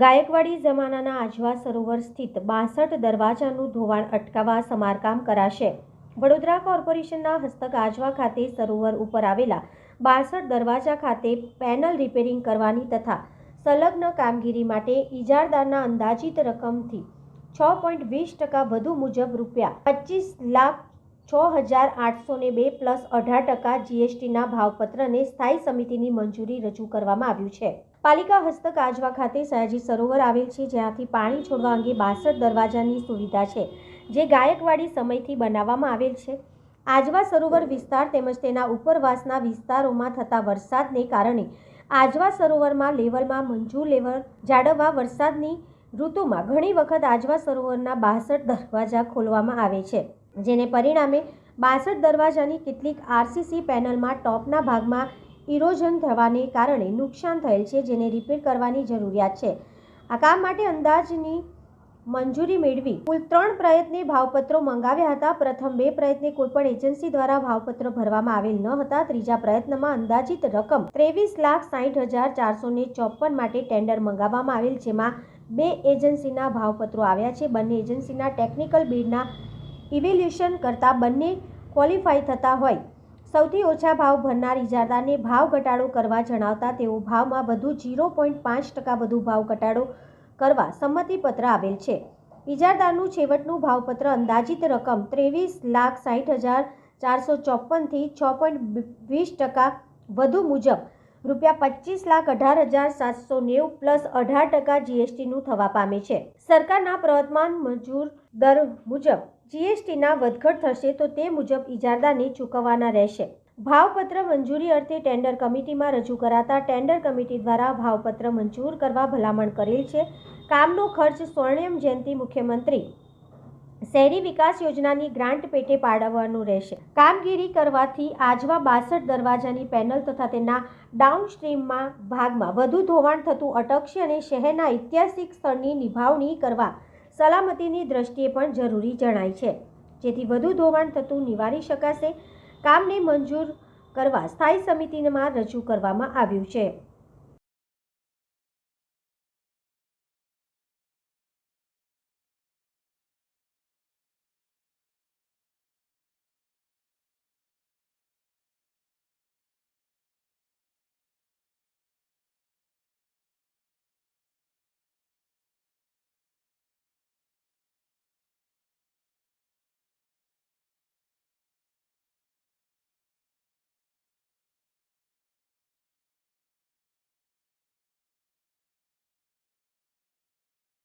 ગાયકવાડી જમાનાના આજવા સરોવર સ્થિત 62 દરવાજાનું ધોવાણ અટકાવવા સમારકામ કરાશે। વડોદરા કોર્પોરેશનના હસ્તક આજવા ખાતે સરોવર ઉપર આવેલા 62 દરવાજા ખાતે પેનલ રિપેરિંગ કરવાની તથા સંલગ્ન કામગીરી માટે ઇજારદારના અંદાજિત રકમથી 6.20% વધુ મુજબ ₹25,06,802 પ્લસ 18% જીએસટીના ભાવપત્રને સ્થાયી સમિતિની મંજૂરી રજૂ કરવામાં આવ્યું છે। પાલિકા હસ્તક આજવા ખાતે સયાજી સરોવર આવેલ છે, જ્યાંથી પાણી છોડવા અંગે 62 દરવાજાની સુવિધા છે, જે ગાયકવાડી સમયથી બનાવવામાં આવેલ છે। આજવા સરોવર વિસ્તાર તેમજ તેના ઉપરવાસના વિસ્તારોમાં થતા વરસાદને કારણે આજવા સરોવરમાં લેવલમાં મંજૂર લેવલ જાળવવા વરસાદની ઋતુમાં ઘણી વખત આજવા સરોવરના 62 દરવાજા ખોલવામાં આવે છે, જેને પરિણામે 62 દરવાજાની કેટલીક આરસીસી પેનલમાં ટોપના ભાગમાં ઇરોઝન થવાને કારણે નુકસાન થયેલ છે, જેને રિપેર કરવાની જરૂરિયાત છે। આ કામ માટે અંદાજની મંજૂરી મેળવી કુલ 3 પ્રયત્ને ભાવપત્રો મંગાવ્યા હતા। પ્રથમ 2 પ્રયત્ને કોઈપણ એજન્સી દ્વારા ભાવપત્ર ભરવામાં આવેલ ન હતા। ત્રીજા પ્રયત્નમાં અંદાજિત રકમ 23,60,454 માટે ટેન્ડર મંગાવવામાં આવેલ, જેમાં 2 એજન્સીના ભાવપત્રો આવ્યા છે। બંને એજન્સીના ટેકનિકલ બિડના ઇવેલ્યુએશન કરતા બંને ક્વોલિફાય થતા હોય સૌથી ઓછા ભાવ ભરનાર ઇજારદારને ભાવ ઘટાડો કરવા જણાવતા તેઓ ભાવમાં વધુ 0.5% વધુ ભાવ ઘટાડો કરવા સંમતિપત્ર આવેલ છે। ઇજારદારનું છેવટનું ભાવપત્ર અંદાજિત રકમ 23,60,454 થી 6.20% વધુ મુજબ ₹25,18,790 પ્લસ 18% જીએસટીનું થવા પામે છે। સરકારના પ્રવર્તમાન મજૂર દર મુજબ જીએસટીના વધઘટ થશે તો તે મુજબ ઇજારદારને ચૂકવવાના રહેશે। ભાવપત્ર મંજૂરી અર્થે ટેન્ડર કમિટીમાં રજૂ કરાતા ટેન્ડર કમિટી દ્વારા ભાવપત્ર મંજૂર કરવા ભલામણ કરેલ છે। કામનો ખર્ચ સ્વર્ણિમ જયંતિ મુખ્યમંત્રી શહેરી વિકાસ યોજનાની ગ્રાન્ટ પેટે પાડવાનો રહેશે। કામગીરી કરવાથી આજવા 62 દરવાજાની પેનલ તથા તેના ડાઉનસ્ટ્રીમમાં ભાગમાં વધુ ધોવાણ થતું અટકશે અને શહેરના ઐતિહાસિક સ્થળની નિભાવણી કરવા સલામતીની દ્રષ્ટિએ પણ જરૂરી જણાય છે, જેથી વધુ ધોવાણ થતું નિવારી શકાશે। કામને મંજૂર કરવા સ્થાયી સમિતિમાં રજૂ કરવામાં આવ્યું છે।